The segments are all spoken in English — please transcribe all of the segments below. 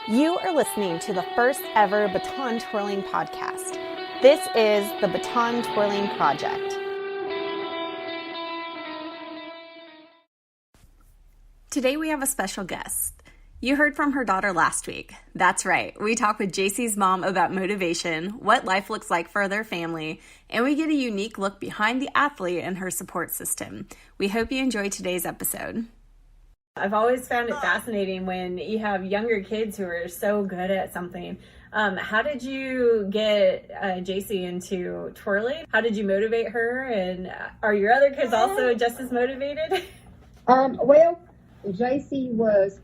You are listening to the first ever Baton Twirling podcast. This is the Baton Twirling Project. Today we have a special guest. You heard from her daughter last week. That's right. We talked with Jaycee's mom about motivation, what life looks like for their family, and we get a unique look behind the athlete and her support system. We hope you enjoy today's episode. I've always found it fascinating when you have younger kids who are so good at something. How did you get Jaycee into twirling? How did you motivate her? And are your other kids also just as motivated? Well, Jaycee was,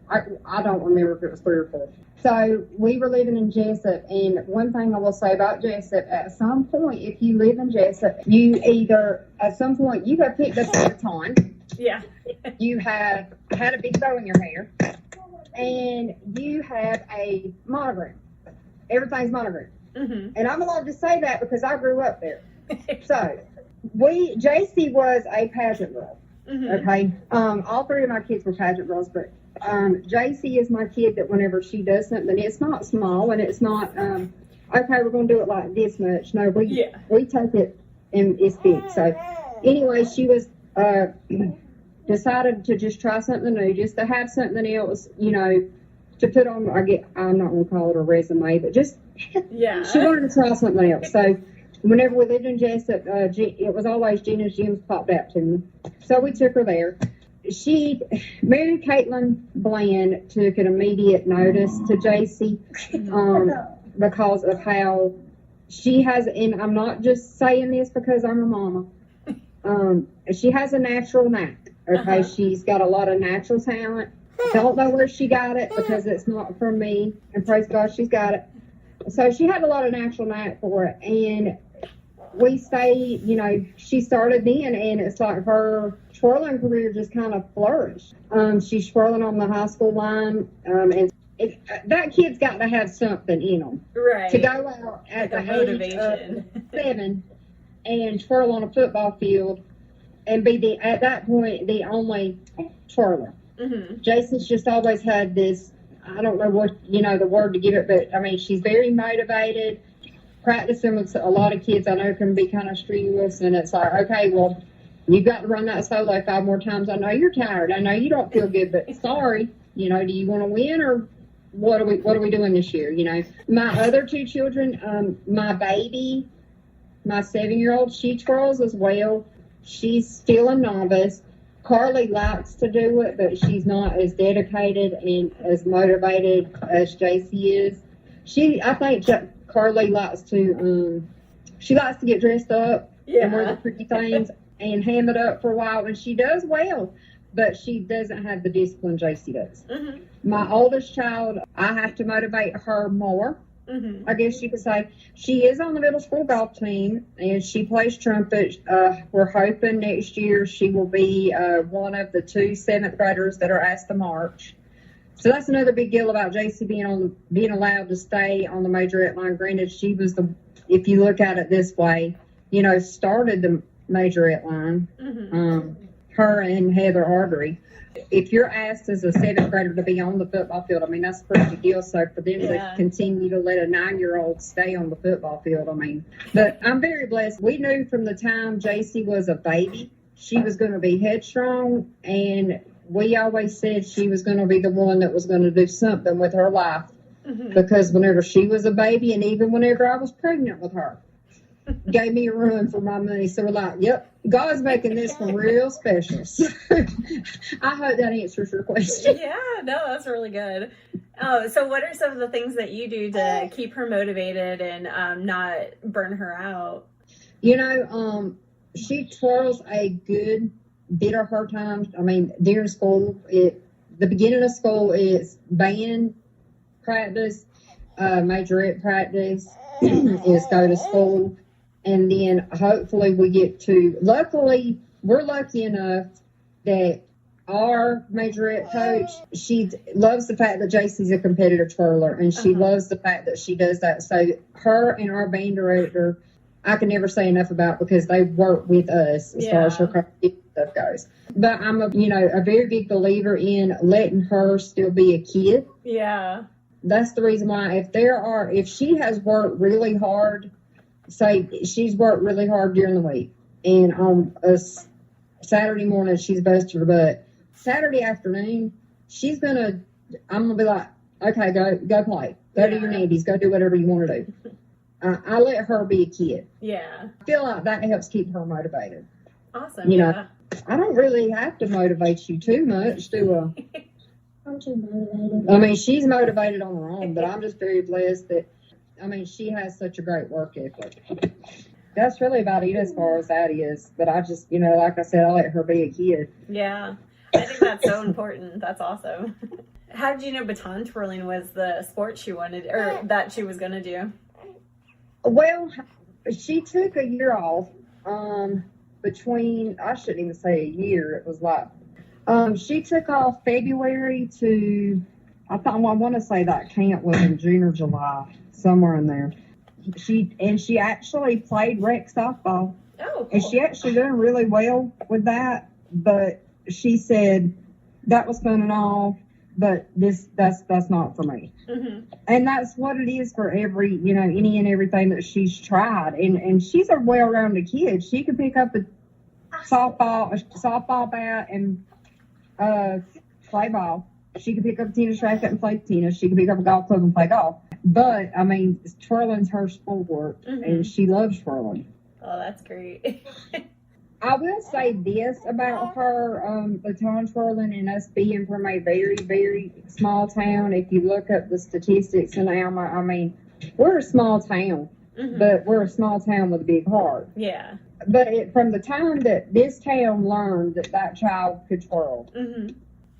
I don't remember if it was 3 or 4. So we were living in Jessup, and one thing I will say about Jessup, at some point, if you live in Jessup, you either, at some point, you have picked up a baton. Yeah. You have had a big bow in your hair, and you have a monogram. Everything's monogram. Mm-hmm. And I'm allowed to say that because I grew up there. So, Jaycee was a pageant girl. Mm-hmm. Okay? All 3 of my kids were pageant girls, but Jaycee is my kid that whenever she does something, it's not small, and it's not, okay, we're going to do it like this much. No, we take it, and it's big. So, anyway, she was decided to just try something new, just to have something else, you know, to put on, I'm not going to call it a resume, but just, she wanted to try something else. So whenever we lived in Jessup, it was always Gina's Gyms popped out to me. So we took her there. Mary Caitlin Bland took an immediate notice to Jaycee because of how she has, and I'm not just saying this because I'm a mama, she has a natural knack. Okay, She's got a lot of natural talent. Don't know where she got it because it's not from me. And praise God, she's got it. So she had a lot of natural knack for it. And we stayed, you know, she started then, and it's like her twirling career just kind of flourished. She's twirling on the high school line. And that kid's got to have something in them. Right. To go out at the age of 7 and twirl on a football field. And be at that point, the only twirler. Mm-hmm. Jaycee's just always had this, I don't know what, the word to give it, but I mean, she's very motivated. Practicing with a lot of kids I know can be kind of strenuous, and it's like, okay, well, you've got to run that solo 5 more times. I know you're tired. I know you don't feel good, but sorry, do you want to win, or what are we doing this year? My other 2 children, my baby, my 7-year-old, she twirls as well. She's still a novice. Carly likes to do it, but she's not as dedicated and as motivated as Jaycee is. I think Carly likes to, get dressed up and wear the pretty things and ham it up for a while, and she does well, but she doesn't have the discipline Jaycee does. Mm-hmm. My oldest child, I have to motivate her more. Mm-hmm. I guess you could say. She is on the middle school golf team, and she plays trumpet. We're hoping next year she will be one of the 2 7th graders that are asked to march. So that's another big deal about Jaycee being allowed to stay on the majorette line. Granted, she was if you look at it this way, started the majorette line. Mm-hmm. Her and Heather Artery. If you're asked as a 7th grader to be on the football field, I mean, that's a pretty big deal. So for them to continue to let a 9-year-old stay on the football field, but I'm very blessed. We knew from the time Jaycee was a baby, she was going to be headstrong, and we always said she was going to be the one that was going to do something with her life. Mm-hmm. Because whenever she was a baby, and even whenever I was pregnant with her, gave me a run for my money. So we're like, yep, God's making this one real special. So I hope that answers your question. Yeah, no, that's really good. So what are some of the things that you do to keep her motivated and not burn her out? She twirls a good bit of her time. I mean, during school, the beginning of school is band practice, majorette practice, is go to school. And then hopefully we're lucky enough that our majorette coach, she loves the fact that Jaycee's a competitive twirler, and she loves the fact that she does that. So her and our band director, I can never say enough about, because they work with us as far as her stuff goes. But I'm a very big believer in letting her still be a kid. Yeah. That's the reason why if she has worked really hard, say she's worked really hard during the week, and on a Saturday morning she's busted her butt. Saturday afternoon, I'm gonna be like, okay, go play, go do your nandies, go do whatever you want to do. I let her be a kid. Yeah. I feel like that helps keep her motivated. Awesome. I don't really have to motivate you too much to. I'm too motivated. I mean, she's motivated on her own, but I'm just very blessed that. I mean, she has such a great work ethic. That's really about it as far as that is. But I just, like I said, I let her be a kid. Yeah. I think that's so important. That's awesome. How did you know Baton twirling was the sport she wanted, or that she was going to do? Well, she took a year off between, I shouldn't even say a year. It was like, she took off February to, I want to say that camp was in June or July, somewhere in there. She actually played rec softball. Oh, cool. And she actually done really well with that, but she said that was fun and all, but that's not for me. Mm-hmm. And that's what it is for every, any and everything that she's tried. And she's a well-rounded kid. She could pick up a softball bat and play ball. She could pick up a tennis racket and play tennis. She could pick up a golf club and play golf. But, I mean, twirling's her sport, and she loves twirling. Oh, that's great. I will say this about her, Baton twirling and us being from a very, very small town. If you look up the statistics in Alma, I mean, we're a small town, but we're a small town with a big heart. Yeah. But from the time that this town learned that child could twirl,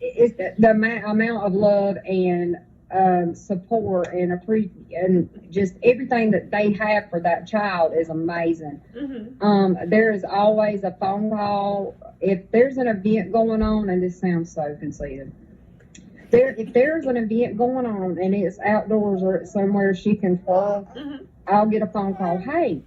it's the amount of love and support and just everything that they have for that child is amazing. There is always a phone call if there's an event going on, and this sounds so conceited. If there's an event going on and it's outdoors or it's somewhere she can twirl, I'll get a phone call. Hey,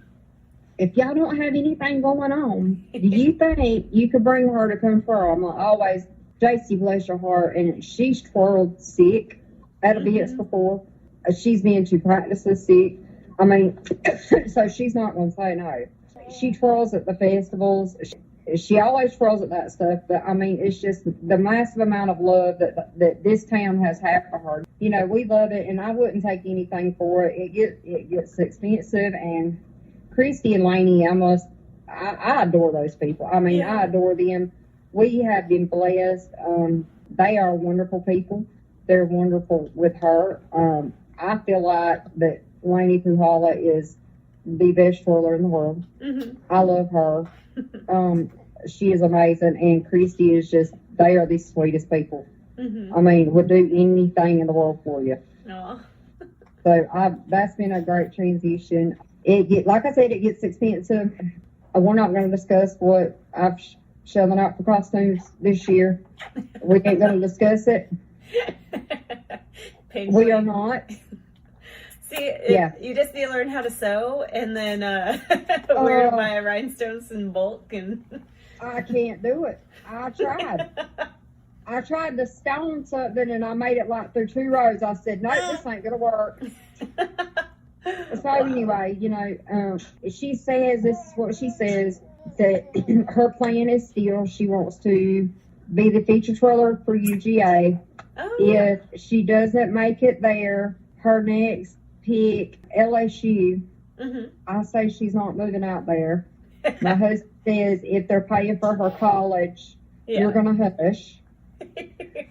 if y'all don't have anything going on, do you think you could bring her to come twirl? I'm like, always, Jaycee, bless your heart, and she's twirled sick at events before. She's been to practices sick. I mean, so she's not going to say no. She twirls at the festivals. She always twirls at that stuff. But, I mean, it's just the massive amount of love that this town has had for her. We love it, and I wouldn't take anything for it. It gets expensive, and Christy and Lainey, I adore those people. I mean, I adore them. We have been blessed. They are wonderful people. They're wonderful with her. I feel like that Lainey Puhala is the best twirler in the world. I love her. She is amazing. And Christy is they are the sweetest people. I mean, would do anything in the world for you. Aww. So that's been a great transition. Like I said, it gets expensive. We're not going to discuss what I've shelling out for costumes this year. We ain't going to discuss it. Painfully. We are not. See, you just need to learn how to sew and then where to buy rhinestones in bulk. And I can't do it. I tried to stone something and I made it like through 2 rows. I said, no, this ain't going to work. So anyway, she says, this is what she says, that her plan is still she wants to be the feature twirler for UGA. If she doesn't make it there, her next pick, LSU, I say she's not moving out there. My husband says if they're paying for her college, you're going to hush.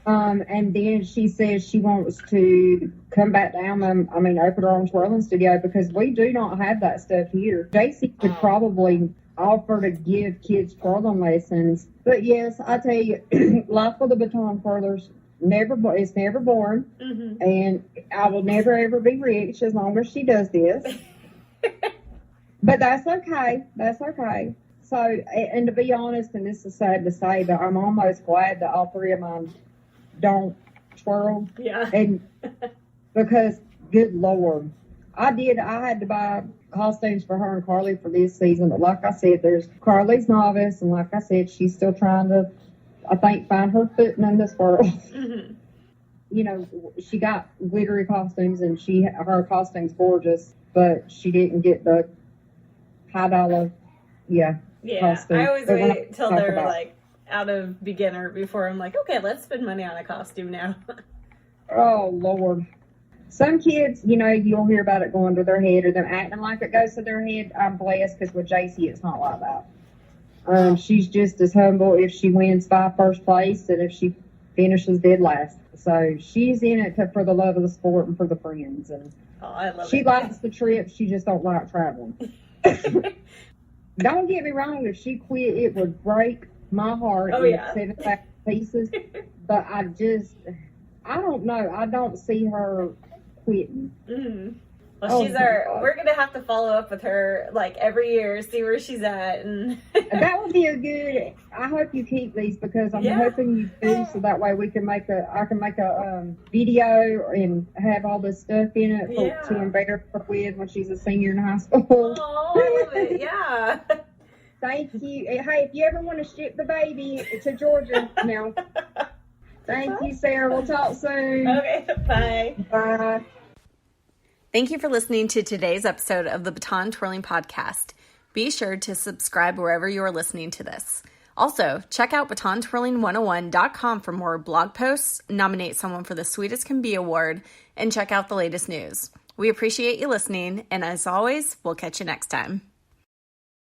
And then she says she wants to come back down and, open her own twirling studio because we do not have that stuff here. Jaycee could probably offer to give kids twirling lessons. But yes, I tell you, life with the Baton twirlers, it's never boring. And I will never ever be rich as long as she does this. But that's okay. That's okay. So, and to be honest, and this is sad to say, but I'm almost glad that all 3 of mine don't twirl. Yeah. And because, good Lord, I had to buy costumes for her and Carly for this season. But like I said, there's Carly's novice, and like I said, she's still trying to, I think, find her footing in this world. Mm-hmm. You know, she got glittery costumes, and her costume's gorgeous, but she didn't get the high dollar, costume. I always wait till they're like out of beginner before I'm like, okay, let's spend money on a costume now. Oh, Lord. Some kids, you know, you'll hear about it going to their head or them acting like it goes to their head. I'm blessed because with Jaycee, it's not like that. She's just as humble if she wins by first place and if she finishes dead last. So she's in it for the love of the sport and for the friends. And I love it. She likes the trip. She just don't like traveling. Don't get me wrong. If she quit, it would break my heart in 7,000 pieces. But I don't know. I don't see her quitting. Mm-hmm. Well, we're going to have to follow up with her like every year, see where she's at. And that would be I hope you keep these because I'm hoping you do so that way I can make a video and have all this stuff in it to embarrass her with when she's a senior in high school. Oh, I love it. Yeah. Thank you. Hey, if you ever want to ship the baby to Georgia now. Thank you, Sarah. We'll talk soon. Okay, bye. Bye. Thank you for listening to today's episode of the Baton Twirling Podcast. Be sure to subscribe wherever you are listening to this. Also, check out batontwirling101.com for more blog posts, nominate someone for the Sweetest Can Be award, and check out the latest news. We appreciate you listening, and as always, we'll catch you next time.